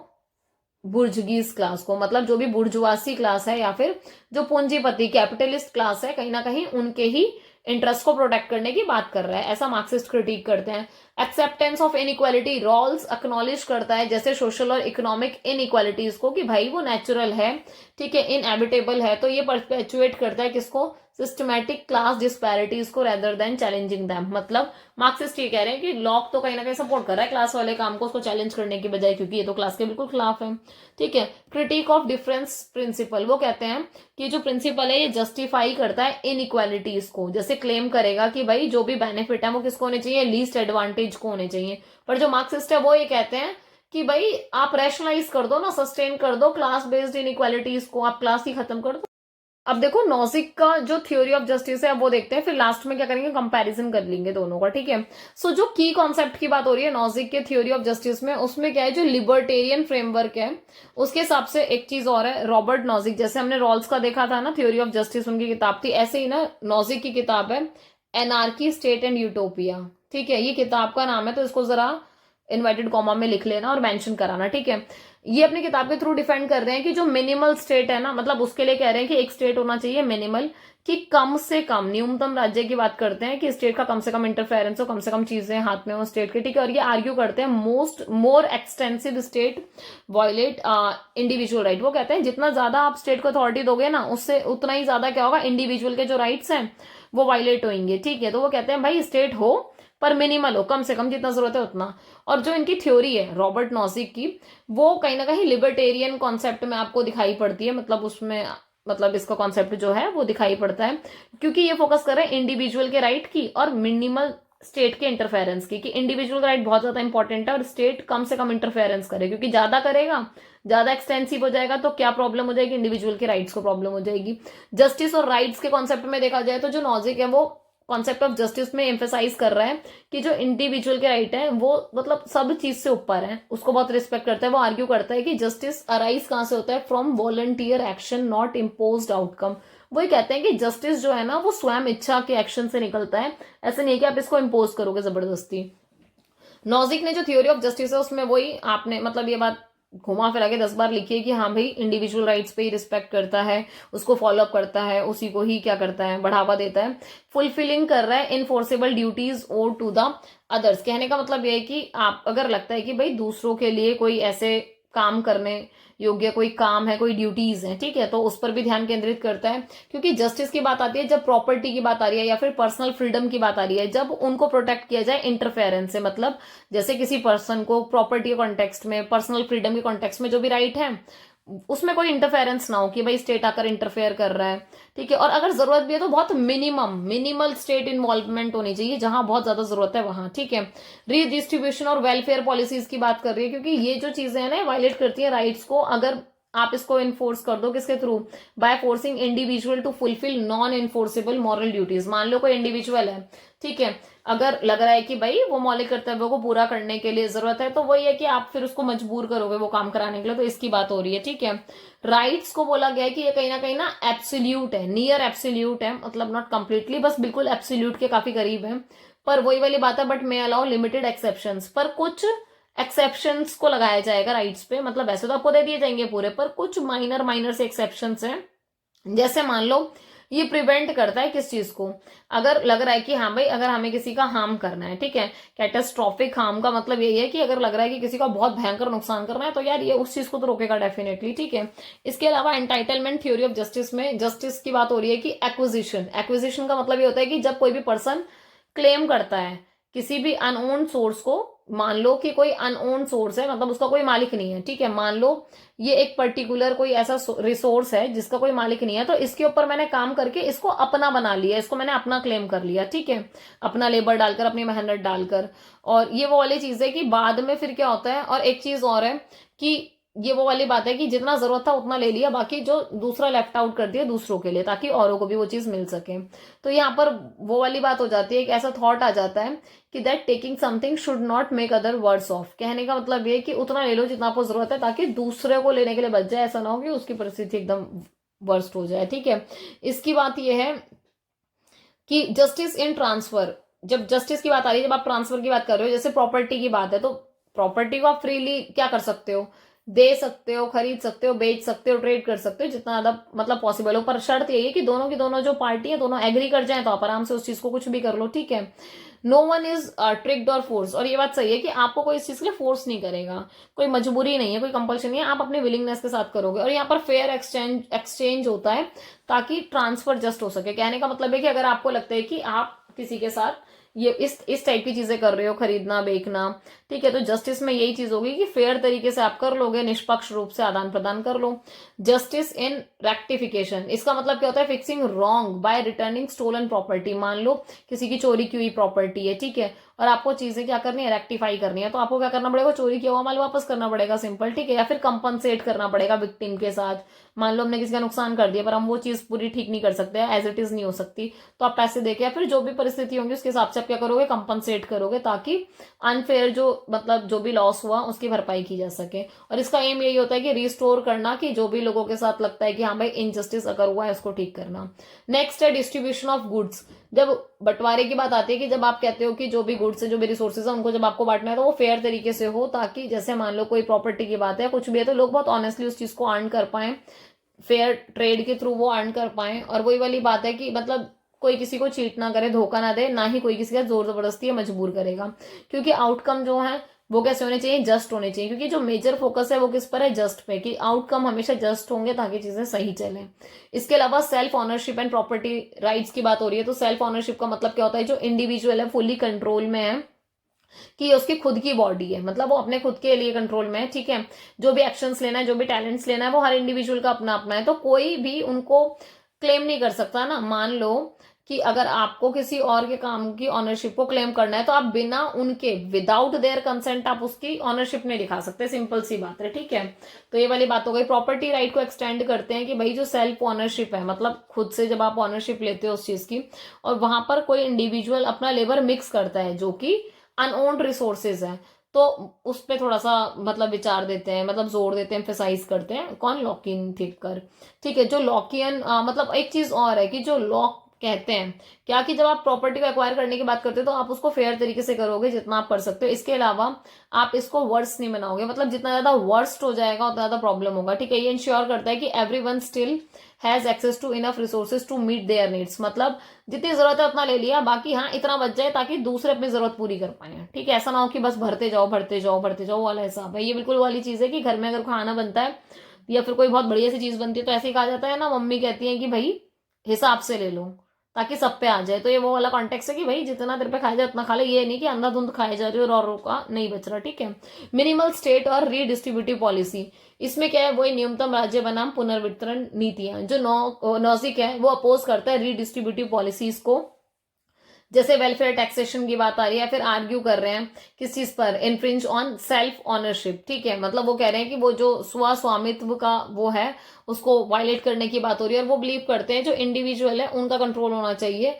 बुर्जगीज क्लास को, मतलब जो भी बुर्जुआसी क्लास है या फिर जो पूंजीपति कैपिटलिस्ट क्लास है, कहीं ना कहीं उनके ही इंटरेस्ट को प्रोटेक्ट करने की बात कर रहा है, ऐसा मार्क्सिस्ट क्रिटिक करते हैं। Acceptance of inequality, Rawls acknowledge करता है जैसे सोशल और इकोनॉमिक इनइक्वालिटीज को कि भाई वो नेचुरल है, ठीक है, इनएविटेबल है, तो ये परपेचुएट करता है किसको, सिस्टमैटिक क्लास डिस्पैरिटीज को रेदर देन चैलेंजिंग दैम। मतलब मार्क्सिस्ट ये कह रहे हैं कि लॉक तो कहीं ना कहीं सपोर्ट कर रहा है क्लास वाले काम को, उसको चैलेंज करने की बजाय, क्योंकि ये तो क्लास के बिल्कुल खिलाफ है, ठीक है। क्रिटिक ऑफ डिफरेंस प्रिंसिपल, वो कहते हैं कि जो प्रिंसिपल है ये जस्टिफाई करता है इनइक्वालिटीज को, जैसे क्लेम करेगा कि भाई जो भी बेनिफिट है वो किसको होने चाहिए, लीस्ट एडवांटेज को होने चाहिए। पर जो मार्क्सिस्ट है वो ये कहते हैं कि भाई आप रैशनलाइज कर दो ना, सस्टेन कर दो क्लास बेस्ड इनइक्वालिटीज को, आप क्लास ही खत्म कर दो। अब देखो नॉजिक का जो थ्योरी ऑफ जस्टिस है वो देखते हैं, फिर लास्ट में क्या करेंगे, कंपैरिजन कर लेंगे दोनों का, ठीक है। सो जो की कॉन्सेप्ट की बात हो रही है नॉजिक के थ्योरी ऑफ जस्टिस में, उसमें क्या है, जो लिबर्टेरियन फ्रेमवर्क है उसके हिसाब से एक चीज और है, रॉबर्ट नॉजिक, जैसे हमने रॉल्स का देखा था ना थ्योरी ऑफ जस्टिस, उनकी किताब थी, ऐसे ही ना नॉजिक की किताब है एनार्की स्टेट एंड यूटोपिया, ठीक है, ये किताब का नाम है, तो इसको जरा इन्वर्टेड कॉमा में लिख लेना और मेंशन कराना, ठीक है। ये अपनी किताब के थ्रू डिफाइन कर रहे हैं कि जो मिनिमल स्टेट है ना, मतलब उसके लिए कह रहे हैं कि एक स्टेट होना चाहिए मिनिमल, कि कम से कम न्यूनतम राज्य की बात करते हैं कि स्टेट का कम से कम इंटरफेरेंस हो, कम से कम चीजें हाथ में हो स्टेट के, ठीक है। और ये आर्ग्यू करते हैं more extensive state violate individual right. वो कहते हैं जितना ज्यादा आप स्टेट को अथॉरिटी दोगे ना, उससे उतना ही ज्यादा क्या होगा, इंडिविजुअल के जो राइट्स हैं वो वायलेट होंगे, ठीक है। तो वो कहते हैं भाई स्टेट हो पर मिनिमल हो, कम से कम जितना जरूरत है उतना। और जो इनकी थ्योरी है रॉबर्ट नॉजिक की, वो कहीं ना कहीं लिबर्टेरियन कॉन्सेप्ट में आपको दिखाई पड़ती है, मतलब उसमें मतलब इसका कॉन्सेप्ट जो है वो दिखाई पड़ता है, क्योंकि ये फोकस कर रहे हैं इंडिविजुअल के राइट की और मिनिमल स्टेट के इंटरफेरेंस की, कि इंडिविजुअल राइट बहुत ज्यादा इंपॉर्टेंट है और स्टेट कम से कम इंटरफेरेंस करे, क्योंकि ज्यादा करेगा ज्यादा एक्सटेंसिव हो जाएगा तो क्या प्रॉब्लम हो जाएगी, इंडिविजुअल के राइट्स को प्रॉब्लम हो जाएगी। जस्टिस और राइट्स के कॉन्सेप्ट में देखा जाए तो जो नॉजिक है वो कॉन्सेप्ट ऑफ जस्टिस में एम्फेसाइज कर रहा है कि जो इंडिविजुअल के राइट है वो मतलब सब चीज से ऊपर है, उसको बहुत रिस्पेक्ट करता है। वो आर्ग्यू करता है कि जस्टिस अराइज कहां से होता है, from volunteer action not imposed outcome. वही कहते हैं कि जस्टिस जो है ना वो स्वयं इच्छा के एक्शन से निकलता है, ऐसे नहीं है कि आप इसको इम्पोज करोगे जबरदस्ती। नॉजिक ने जो थ्योरी ऑफ जस्टिस है उसमें वही आपने मतलब ये बात घुमा फिरा के 10 बार लिखी है कि हाँ भाई इंडिविजुअल राइट्स पे ही रिस्पेक्ट करता है, उसको फॉलो अप करता है, उसी को ही क्या करता है, बढ़ावा देता है, फुलफिलिंग कर रहा है इनफोर्सेबल ड्यूटीज और टू द अदर्स। कहने का मतलब ये है कि आप अगर लगता है कि भाई दूसरों के लिए कोई ऐसे काम करने योग्य कोई काम है, कोई ड्यूटीज है, ठीक है, तो उस पर भी ध्यान केंद्रित करता है। क्योंकि जस्टिस की बात आती है जब प्रॉपर्टी की बात आ रही है या फिर पर्सनल फ्रीडम की बात आ रही है, जब उनको प्रोटेक्ट किया जाए इंटरफेरेंस से, मतलब जैसे किसी पर्सन को प्रॉपर्टी के कॉन्टेक्स्ट में, पर्सनल फ्रीडम के कॉन्टेक्स्ट में जो भी राइट है उसमें कोई इंटरफेरेंस ना हो कि भाई स्टेट आकर इंटरफेयर कर रहा है, ठीक है। और अगर जरूरत भी है तो बहुत मिनिमल स्टेट इन्वॉल्वमेंट होनी चाहिए, जहां बहुत ज्यादा जरूरत है वहां, ठीक है। रीडिस्ट्रीब्यूशन और वेलफेयर पॉलिसीज की बात कर रही है, क्योंकि ये जो चीजें हैं ना वायलेट करती है राइट्स को, अगर आप इसको इन्फोर्स कर दो किसके through, by forcing individual to fulfil non enforceable moral duties. मान लो कोई इंडिविजुअल है, ठीक है, अगर लग रहा है कि भाई वो मौलिक कर्तव्यों को पूरा करने के लिए जरूरत है, तो वही है कि आप फिर उसको मजबूर करोगे वो काम कराने के लिए, तो इसकी बात हो रही है, ठीक है। राइट्स को बोला गया है कि ये कहीं ना एब्सोल्यूट है, नियर एब्सोल्यूट है, मतलब नॉट कंप्लीटली, बस बिल्कुल एब्सोल्यूट के काफी करीब है, पर वही वाली बात है, but may allow limited exceptions, पर कुछ एक्सेप्शंस को लगाया जाएगा राइट्स पे, मतलब वैसे तो आपको दे दिए जाएंगे पूरे, पर कुछ माइनर से एक्सेप्शंस हैं। जैसे मान लो ये प्रिवेंट करता है किस चीज को, अगर लग रहा है कि हाँ भाई अगर हमें किसी का हार्म करना है, ठीक है, कैटास्ट्रॉफिक हार्म का मतलब यही है कि अगर लग रहा है कि किसी का बहुत भयंकर नुकसान करना है तो यार ये उस चीज को तो रोकेगा डेफिनेटली, ठीक है। इसके अलावा एंटाइटलमेंट थ्योरी ऑफ जस्टिस में जस्टिस की बात हो रही है कि एक्विजिशन, एक्विजिशन का मतलब ये होता है कि जब कोई भी पर्सन क्लेम करता है किसी भी अनओन सोर्स को, मान लो कि कोई अनओन सोर्स है, मतलब उसका कोई मालिक नहीं है, ठीक है, मान लो ये एक पर्टिकुलर कोई ऐसा रिसोर्स है जिसका कोई मालिक नहीं है, तो इसके ऊपर मैंने काम करके इसको अपना बना लिया, इसको मैंने अपना क्लेम कर लिया, ठीक है, अपना लेबर डालकर, अपनी मेहनत डालकर। और ये वो वाली चीज है कि बाद में फिर क्या होता है, और एक चीज और है कि ये वो वाली बात है कि जितना जरूरत था उतना ले लिया, बाकी जो दूसरा लेफ्ट आउट कर दिया दूसरों के लिए, ताकि औरों को भी वो चीज मिल सके। तो यहाँ पर वो वाली बात हो जाती है, एक ऐसा थॉट आ जाता है कि that taking something should not make other words of. कहने का मतलब ये कि उतना ले लो जितना आपको जरूरत है, ताकि दूसरे को लेने के लिए बच जाए, ऐसा ना हो कि उसकी परिस्थिति एकदम वर्स्ट हो जाए, ठीक है। इसकी बात यह है कि जस्टिस इन ट्रांसफर, जब जस्टिस की बात आ रही है, जब आप ट्रांसफर की बात कर रहे हो, जैसे प्रॉपर्टी की बात है, तो प्रॉपर्टी को आप फ्रीली क्या कर सकते हो, दे सकते हो, खरीद सकते हो, बेच सकते हो, ट्रेड कर सकते हो, जितना ज्यादा मतलब पॉसिबल हो, पर शर्त यही है कि दोनों की दोनों जो पार्टी है दोनों एग्री कर जाए, तो आप आराम से उस चीज को कुछ भी कर लो, ठीक है। नो वन इज ट्रिक्ड और फोर्स, और ये बात सही है कि आपको कोई इस चीज के लिए फोर्स नहीं करेगा, कोई मजबूरी नहीं है, कोई कंपल्शन नहीं है, आप अपने विलिंगनेस के साथ करोगे। और यहाँ पर फेयर एक्सचेंज होता है ताकि ट्रांसफर जस्ट हो सके। कहने का मतलब है कि अगर आपको लगता है कि आप किसी के साथ ये इस टाइप की चीजें कर रहे हो, खरीदना बेचना, ठीक है, तो जस्टिस में यही चीज होगी कि फेयर तरीके से आप कर लोगे, निष्पक्ष रूप से आदान प्रदान कर लो। जस्टिस इन रेक्टिफिकेशन, इसका मतलब क्या होता है, fixing wrong by returning stolen property. मान लो किसी की चोरी की हुई प्रॉपर्टी है, ठीक है, और आपको चीजें क्या करनी है, रेक्टिफाई करनी है, तो आपको क्या करना पड़ेगा, चोरी किया हुआ माल वापस करना पड़ेगा, सिंपल, ठीक है, या फिर कंपनसेट करना पड़ेगा विक्टिम के साथ। मान लो हमने किसी का नुकसान कर दिया पर हम वो चीज पूरी ठीक नहीं कर सकते, एज इट इज नहीं हो सकती, तो आप पैसे देके या फिर जो भी परिस्थिति होंगी उसके हिसाब से आप क्या करोगे, कंपनसेट करोगे, ताकि अनफेयर जो मतलब जो भी लॉस हुआ उसकी भरपाई की जा सके। और इसका एम यही होता है कि रिस्टोर करना, कि जो भी लोगों के साथ लगता है कि हाँ भाई इनजस्टिस अगर हुआ है उसको ठीक करना। नेक्स्ट है डिस्ट्रीब्यूशन ऑफ गुड्स। जब बंटवारे की बात आती है कि जब आप कहते हो कि जो भी गुड्स है, जो भी रिसोर्सेज है, उनको जब आपको बांटना है तो वो फेयर तरीके से हो, ताकि जैसे मान लो कोई प्रॉपर्टी की बात है, कुछ भी है, तो लोग बहुत ऑनेस्टली उस चीज को अर्न कर पाए, फेयर ट्रेड के थ्रू वो अर्न कर पाए। और वही वाली बात है कि मतलब कोई किसी को चीट ना करे, धोखा ना दे, ना ही कोई किसी का जोर जबरदस्ती या मजबूर करेगा, क्योंकि आउटकम जो है वो कैसे होने चाहिए, जस्ट होने चाहिए, क्योंकि जो मेजर फोकस है वो किस पर है, जस्ट पे, कि आउटकम हमेशा जस्ट होंगे ताकि चीजें सही चलें। इसके अलावा self ownership and property rights की बात हो रही है, तो सेल्फ ऑनरशिप का मतलब क्या होता है, जो इंडिविजुअल है फुल्ली कंट्रोल में है, कि उसकी खुद की बॉडी है, मतलब वो अपने खुद के लिए कंट्रोल में है, ठीक है, जो भी एक्शंस लेना है, जो भी टैलेंट्स लेना है, वो हर इंडिविजुअल का अपना अपना है, तो कोई भी उनको क्लेम नहीं कर सकता ना। मान लो कि अगर आपको किसी और के काम की ऑनरशिप को क्लेम करना है, तो आप बिना उनके, विदाउट देयर कंसेंट, आप उसकी ऑनरशिप नहीं दिखा सकते, सिंपल सी बात है, ठीक है। तो ये वाली बात हो गई। प्रॉपर्टी राइट को एक्सटेंड करते हैं कि भाई जो सेल्फ ऑनरशिप है, मतलब खुद से जब आप ऑनरशिप लेते हो उस चीज की, और वहां पर कोई इंडिविजुअल अपना लेबर मिक्स करता है जो कि अनओन्ड रिसोर्सेज है, तो उस पर थोड़ा सा मतलब विचार देते हैं, मतलब जोर देते हैं, एम्फेसाइज करते हैं, कौन, लॉकिन थिंकर, ठीक है। जो लॉकियन मतलब एक चीज और है कि जो लॉक कहते हैं क्या, कि जब आप प्रॉपर्टी को एक्वायर करने की बात करते हो तो आप उसको फेयर तरीके से करोगे जितना आप कर सकते हो, इसके अलावा आप इसको वर्स नहीं बनाओगे, मतलब जितना ज्यादा वर्स्ट हो जाएगा उतना ज्यादा प्रॉब्लम होगा, ठीक है। ये इंश्योर करता है कि everyone still has access to enough resources to meet their needs, मतलब जितनी जरूरत है उतना ले लिया, बाकी हाँ इतना बच जाए ताकि दूसरे अपनी जरूरत पूरी कर पाए, ठीक है। ऐसा ना हो कि बस भरते जाओ भरते जाओ भरते जाओ वाला हिसाब है। ये बिल्कुल वाली चीज है कि घर में अगर खाना बनता है या फिर कोई बहुत बढ़िया सी चीज बनती है, तो ऐसे ही कहा जाता है ना, मम्मी कहती है कि भाई हिसाब से ले लो ताकि सब पे आ जाए। तो ये वो वाला कॉन्टेक्स्ट है कि भाई जितना तेरे पे खाया जाए उतना खा ले, ये नहीं कि अंधाधुंध खाए जा रही हो और औरों का नहीं बच रहा, ठीक है। मिनिमल स्टेट और रीडिस्ट्रीब्यूटिव पॉलिसी, इसमें क्या है, वही न्यूनतम राज्य बनाम पुनर्वितरण नीतियां। जो नॉजिक है वो अपोज करता है रीडिस्ट्रीब्यूटिव पॉलिसीज को, जैसे वेलफेयर टैक्सेशन की बात आ रही है, फिर आर्ग्यू कर रहे हैं किस चीज पर, इन्फ्रिंज ऑन सेल्फ ऑनरशिप, ठीक है, मतलब वो कह रहे हैं कि वो जो स्वामित्व का वो है उसको वायलेट करने की बात हो रही है, और वो बिलीव करते हैं जो इंडिविजुअल है उनका कंट्रोल होना चाहिए,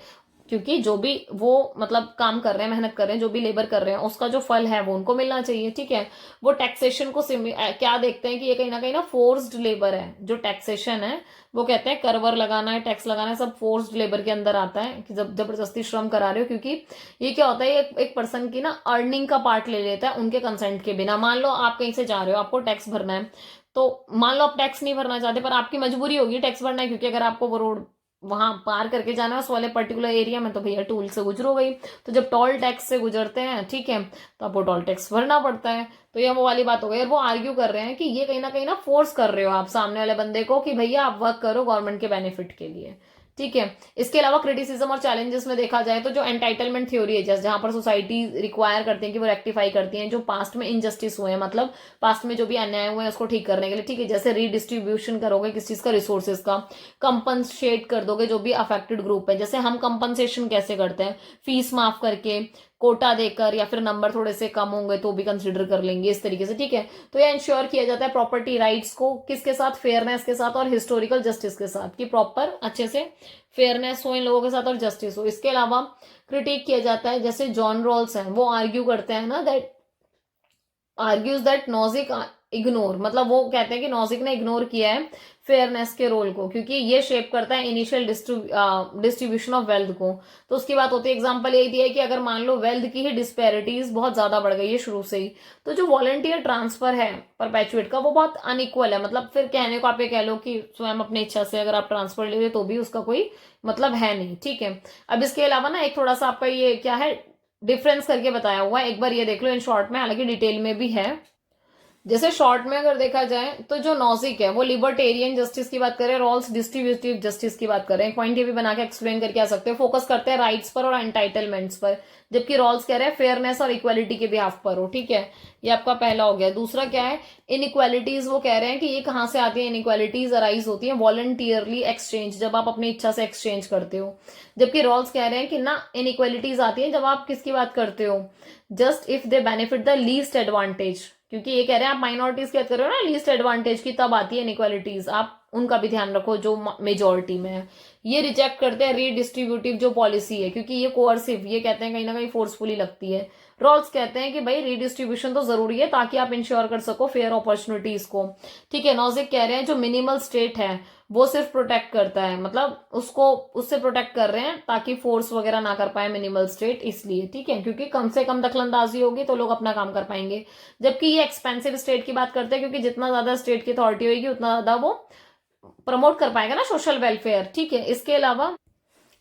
क्योंकि जो भी वो मतलब काम कर रहे हैं, मेहनत कर रहे हैं, जो भी लेबर कर रहे हैं, उसका जो फल है वो उनको मिलना चाहिए, ठीक है। वो टैक्सेशन को क्या देखते हैं कि ये कहीं ना फोर्स्ड लेबर है, जो टैक्सेशन है वो कहते हैं करवर लगाना है, टैक्स लगाना है, सब फोर्स्ड लेबर के अंदर आता है, कि जब जबरदस्ती श्रम करा रहे हो, क्योंकि ये क्या होता है, एक पर्सन की ना अर्निंग का पार्ट ले लेता है उनके कंसेंट के बिना। मान लो आप कहीं से जा रहे हो, आपको टैक्स भरना है, तो मान लो आप टैक्स नहीं भरना चाहते पर आपकी मजबूरी होगी टैक्स भरना है, क्योंकि अगर आपको वो रोड वहां पार करके जाना है उस वाले पर्टिकुलर एरिया में, तो भैया टोल से गुजरोगे। तो जब टोल टैक्स से गुजरते हैं, ठीक है, तो आपको टोल टैक्स भरना पड़ता है। तो ये वो वाली बात हो गई। और वो आर्ग्यू कर रहे हैं कि ये कहीं ना फोर्स कर रहे हो आप सामने वाले बंदे को कि भैया आप वर्क करो गवर्नमेंट के बेनिफिट के लिए, ठीक है। इसके अलावा क्रिटिसिज्म और चैलेंजेस में देखा जाए तो जो एंटाइटलमेंट थ्योरी है, जैसे जहां पर सोसाइटी रिक्वायर करती है कि वो रेक्टिफाई करती हैं जो पास्ट में इनजस्टिस हुए हैं, मतलब पास्ट में जो भी अन्याय हुए हैं उसको ठीक करने के लिए, ठीक है। जैसे रीडिस्ट्रीब्यूशन करोगे किस चीज का, रिसोर्सेज का, कंपनसेट कर दोगे जो भी अफेक्टेड ग्रुप है। जैसे हम कंपनसेशन कैसे करते हैं, फीस माफ करके, कोटा देकर, या फिर नंबर थोड़े से कम होंगे तो भी कंसिडर कर लेंगे, इस तरीके से, ठीक है। तो ये इंश्योर किया जाता है प्रॉपर्टी राइट्स को किसके साथ, फेयरनेस के साथ और हिस्टोरिकल जस्टिस के साथ, कि प्रॉपर अच्छे से फेयरनेस हो इन लोगों के साथ और जस्टिस हो। इसके अलावा क्रिटिक किया जाता है, जैसे जॉन रॉल्स हैं वो आर्ग्यू करते हैं ना, that argues that Nozick ignore, मतलब वो कहते हैं कि नॉजिक ने इग्नोर किया है फेयरनेस के रोल को, क्योंकि ये शेप करता है इनिशियल डिस्ट्रीब्यूशन ऑफ वेल्थ को। तो उसकी बात होती है, एग्जांपल यही दिया है कि अगर मान लो वेल्थ की ही डिस्पैरिटीज बहुत ज्यादा बढ़ गई है शुरू से ही, तो जो वॉलंटियर ट्रांसफर है परपेचुएट का वो बहुत अनइक्वल है। मतलब फिर कहने को आप ये कह लो कि स्वयं अपनी इच्छा से अगर आप ट्रांसफर ले रहे तो भी उसका कोई मतलब है नहीं, ठीक है। अब इसके अलावा ना एक थोड़ा सा आपका ये क्या है, डिफरेंस करके बताया हुआ है, एक बार ये देख लो इन शॉर्ट में, हालांकि डिटेल में भी है। जैसे शॉर्ट में अगर देखा जाए तो जो नॉजिक है वो लिबर्टेरियन जस्टिस की बात करें, रॉल्स डिस्ट्रीब्यूटिव जस्टिस की बात करें, पॉइंट ये भी बना के एक्सप्लेन करके आ सकते हैं, फोकस करते हैं राइट्स पर और एंटाइटलमेंट्स पर, जबकि रॉल्स कह रहे हैं फेयरनेस और इक्वालिटी के बिहाफ पर हो, ठीक है। ये आपका पहला हो गया। दूसरा क्या है, इनइक्वालिटीज, वो कह रहे हैं कि ये कहां से आती है, इनइक्वालिटीज अराइज होती है वॉलंटियरली एक्सचेंज, जब आप अपनी इच्छा से एक्सचेंज करते हो, जबकि रॉल्स कह रहे हैं कि ना, इनइक्वालिटीज आती है जब आप किसकी बात करते हो, just if they benefit the least advantage, क्योंकि ये कह रहे हैं आप माइनॉरिटीज की बात कर रहे हो ना लीस्ट एडवांटेज की, तब आती है इनइक्वालिटीज, आप उनका भी ध्यान रखो जो मेजोरिटी में है। ये रिजेक्ट करते हैं रीडिस्ट्रीब्यूटिव जो पॉलिसी है, क्योंकि ये कोअर्सिव, ये कहते हैं कहीं ना कहीं फोर्सफुली लगती है। रॉल्स कहते हैं कि भाई रीडिस्ट्रीब्यूशन तो जरूरी है ताकि आप इंश्योर कर सको फेयर अपॉर्चुनिटीज को, ठीक है। नॉजिक कह रहे हैं जो मिनिमल स्टेट है वो सिर्फ प्रोटेक्ट करता है, मतलब उसको उससे प्रोटेक्ट कर रहे हैं ताकि फोर्स वगैरह ना कर पाए मिनिमल स्टेट, इसलिए, ठीक है, क्योंकि कम से कम दखलंदाजी होगी तो लोग अपना काम कर पाएंगे। जबकि ये एक्सपेंसिव स्टेट की बात करते हैं, क्योंकि जितना ज्यादा स्टेट की अथॉरिटी होगी उतना ज्यादा वो प्रमोट कर पाएगा ना सोशल वेलफेयर, ठीक है। इसके अलावा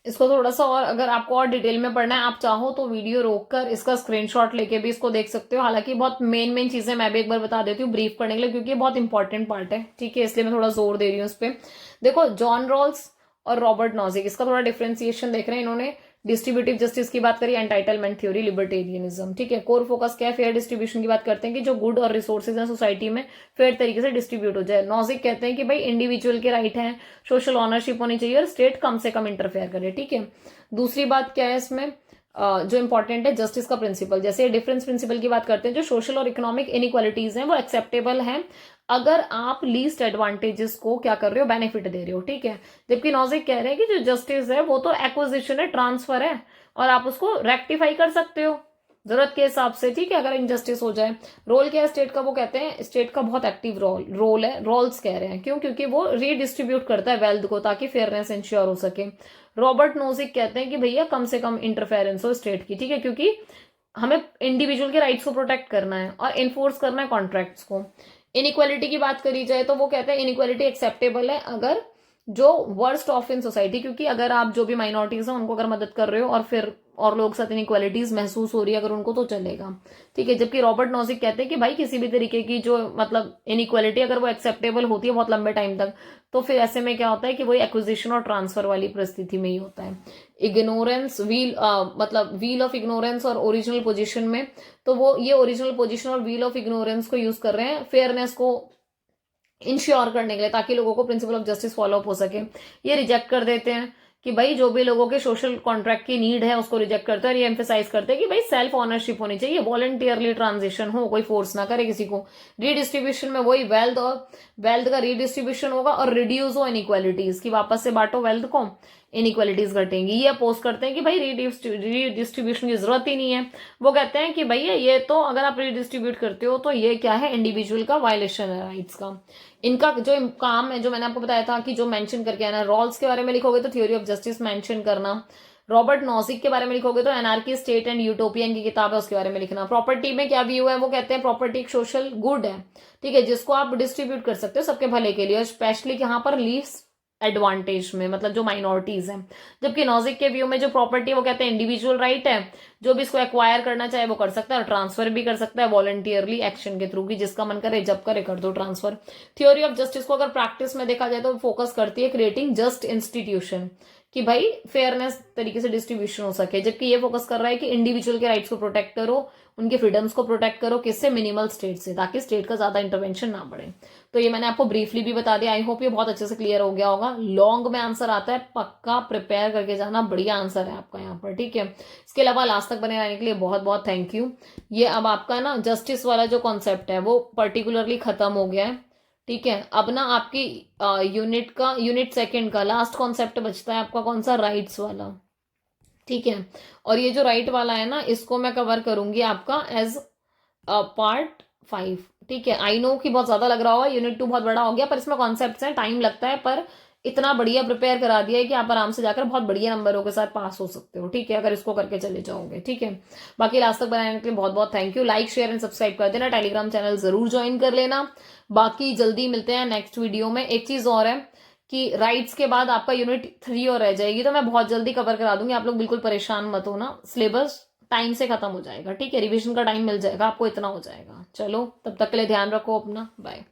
इसको थोड़ा सा और अगर आपको और डिटेल में पढ़ना है, आप चाहो तो वीडियो रोककर इसका स्क्रीनशॉट लेके भी इसको देख सकते हो। हालांकि बहुत मेन चीजें मैं भी एक बार बता देती हूँ ब्रीफ करने के लिए, क्योंकि ये बहुत इंपॉर्टेंट पार्ट है, ठीक है, इसलिए मैं थोड़ा जोर दे रही हूँ इस पे। देखो, जॉन रॉल्स और रॉबर्ट नॉजिक, इसका थोड़ा डिफ्रेंसिएशन देख रहे हैं इन्होंने। डिस्ट्रीब्यूटिव जस्टिस की बात करी, एंटाइटलमेंट थ्योरी, लिबर्टेरियनिज्म, ठीक है। कोर फोकस क्या है, फेयर डिस्ट्रीब्यूशन की बात करते हैं कि जो गुड और रिसोर्सेज हैं सोसाइटी में फेयर तरीके से डिस्ट्रीब्यूट हो जाए। नॉजिक कहते हैं कि भाई इंडिविजुअल के राइट हैं, सोशल ऑनरशिप होनी चाहिए और स्टेट कम से कम इंटरफेयर करे, ठीक है। दूसरी बात क्या है इसमें, जो इंपॉर्टेंट है, जस्टिस का प्रिंसिपल। जैसे डिफरेंस प्रिंसिपल की बात करते हैं, जो सोशल और इकोनॉमिक इनइक्वालिटीज हैं वो एक्सेप्टेबल हैं अगर आप लीस्ट एडवांटेजेस को क्या कर रहे हो, बेनिफिट दे रहे हो, ठीक है। जबकि नॉजिक कह रहे हैं कि जो जस्टिस है वो तो एक्विजिशन है, ट्रांसफर है, और आप उसको रेक्टिफाई कर सकते हो जरूरत के हिसाब से, ठीक है, अगर इनजस्टिस हो जाए। रोल क्या है स्टेट का, वो कहते हैं स्टेट का बहुत एक्टिव रोल है, रोल्स कह रहे हैं, क्यों, क्योंकि वो रीडिस्ट्रीब्यूट करता है वेल्थ को ताकि फेयरनेस इंश्योर हो सके। रॉबर्ट नोजिक कहते हैं कि भैया कम से कम इंटरफेरेंस हो स्टेट की, ठीक है, क्योंकि हमें इंडिविजुअल के राइट्स को प्रोटेक्ट करना है और इन्फोर्स करना है कॉन्ट्रैक्ट्स को। इनइक्वालिटी की बात करी जाए तो वो कहते हैं इनइक्वालिटी एक्सेप्टेबल है अगर जो वर्स्ट ऑफ इन सोसाइटी, क्योंकि अगर आप जो भी माइनॉरिटीज हैं उनको अगर मदद कर रहे हो और फिर और लोग साथ इनइक्वालिटीज महसूस हो रही है अगर उनको, तो चलेगा, ठीक है। जबकि रॉबर्ट नॉजिक कहते हैं कि भाई किसी भी तरीके की जो मतलब इनइक्वालिटी अगर वो एक्सेप्टेबल होती है बहुत लंबे टाइम तक, तो फिर ऐसे में क्या होता है कि वही एक्विजिशन और ट्रांसफर वाली परिस्थिति में ही होता है। इग्नोरेंस व्हील, मतलब व्हील ऑफ इग्नोरेंस और ओरिजिनल पोजिशन में, तो वो ये ओरिजिनल पोजिशन और व्हील ऑफ इग्नोरेंस को यूज कर रहे हैं फेयरनेस को इंश्योर करने के लिए, ताकि लोगों को principle of justice follow up हो सके। ये रिजेक्ट कर देते हैं कि भाई जो भी लोगों के सोशल कॉन्ट्रैक्ट की नीड है उसको रिजेक्ट करते हैं, और ये एम्फेसाइज करते हैं कि भाई सेल्फ ऑनरशिप होनी चाहिए, वॉलंटियरली ट्रांजिशन हो, कोई फोर्स ना करे किसी को। रीडिस्ट्रीब्यूशन में वही वेल्थ और वेल्थ का रीडिस्ट्रीब्यूशन होगा और रिड्यूस हो इनइक्वालिटीज की, वापस से बांटो वेल्थ को, इनइक्वालिटीज घटेंगी। ये अपोज करते हैं कि भाई रीडिस्ट्रीब्यूशन की जरूरत ही नहीं है। वो कहते हैं कि भैया ये तो अगर आप रीडिस्ट्रीब्यूट करते हो तो ये क्या है, इंडिविजुअल का वायलेशन है राइट्स का। इनका जो काम है, जो मैंने आपको बताया था कि जो मेंशन करके आना, रॉल्स के बारे में लिखोगे तो थ्योरी ऑफ जस्टिस मेंशन करना, रॉबर्ट नॉजिक के बारे में लिखोगे तो एनार्की स्टेट एंड यूटोपियन की किताब है उसके बारे में लिखना। प्रॉपर्टी में क्या व्यू है, वो कहते हैं प्रॉपर्टी एक सोशल गुड है, ठीक है, जिसको आप डिस्ट्रीब्यूट कर सकते हो सबके भले के लिए, और स्पेशली यहाँ पर लीस्ट एडवांटेज में, मतलब जो माइनॉरिटीज हैं। जबकि नॉजिक के व्यू में जो प्रॉपर्टी वो कहते हैं इंडिविजुअल राइट है, जो भी इसको एक्वायर करना चाहे वो कर सकता है और ट्रांसफर भी कर सकता है वॉलंटियरली एक्शन के थ्रू, की जिसका मन करे जब करे कर दो ट्रांसफर। थ्योरी ऑफ जस्टिस को अगर प्रैक्टिस में देखा जाए तो फोकस करती है क्रिएटिंग जस्ट इंस्टीट्यूशन, कि भाई फेयरनेस तरीके से डिस्ट्रीब्यूशन हो सके, जबकि ये फोकस कर रहा है कि इंडिविजुअल के राइट्स को प्रोटेक्ट करो, उनके फ्रीडम्स को प्रोटेक्ट करो, किससे, मिनिमल स्टेट से, ताकि स्टेट का ज्यादा इंटरवेंशन ना बढ़े। तो ये मैंने आपको ब्रीफली भी बता दिया, आई होप ये बहुत अच्छे से क्लियर हो गया होगा। लॉन्ग में आंसर आता है, पक्का प्रिपेयर करके जाना, बढ़िया आंसर है आपका यहाँ पर, ठीक है। इसके अलावा लास्ट तक बने रहने के लिए बहुत बहुत थैंक यू। ये अब आपका ना जस्टिस वाला जो कॉन्सेप्ट है वो पर्टिकुलरली खत्म हो गया है, ठीक है। अब ना आपकी यूनिट सेकंड का लास्ट कॉन्सेप्ट बचता है आपका, कौन सा, राइट्स वाला, ठीक है। और ये जो राइट वाला है ना, इसको मैं कवर करूंगी आपका एज पार्ट 5, ठीक है। आई नो कि बहुत ज्यादा लग रहा होगा, यूनिट 2 बहुत बड़ा हो गया, पर इसमें कॉन्सेप्ट्स हैं, टाइम लगता है, पर इतना बढ़िया प्रिपेयर करा दिया है कि आप आराम से जाकर बहुत बढ़िया नंबरों के साथ पास हो सकते हो, ठीक है, अगर इसको करके चले जाओगे, ठीक है। बाकी लास्ट तक बनाने के लिए बहुत बहुत thank you. Like share and subscribe कर देना, टेलीग्राम चैनल जरूर ज्वाइन कर लेना। बाकी जल्दी मिलते हैं नेक्स्ट वीडियो में। एक चीज और है कि राइट्स के बाद आपका यूनिट 3 और रह जाएगी, तो मैं बहुत जल्दी कवर करा दूंगी, आप लोग बिल्कुल परेशान मत होना, सिलेबस टाइम से खत्म हो जाएगा, ठीक है, रिवीजन का टाइम मिल जाएगा आपको, इतना हो जाएगा। चलो तब तक के लिए ध्यान रखो अपना, बाय।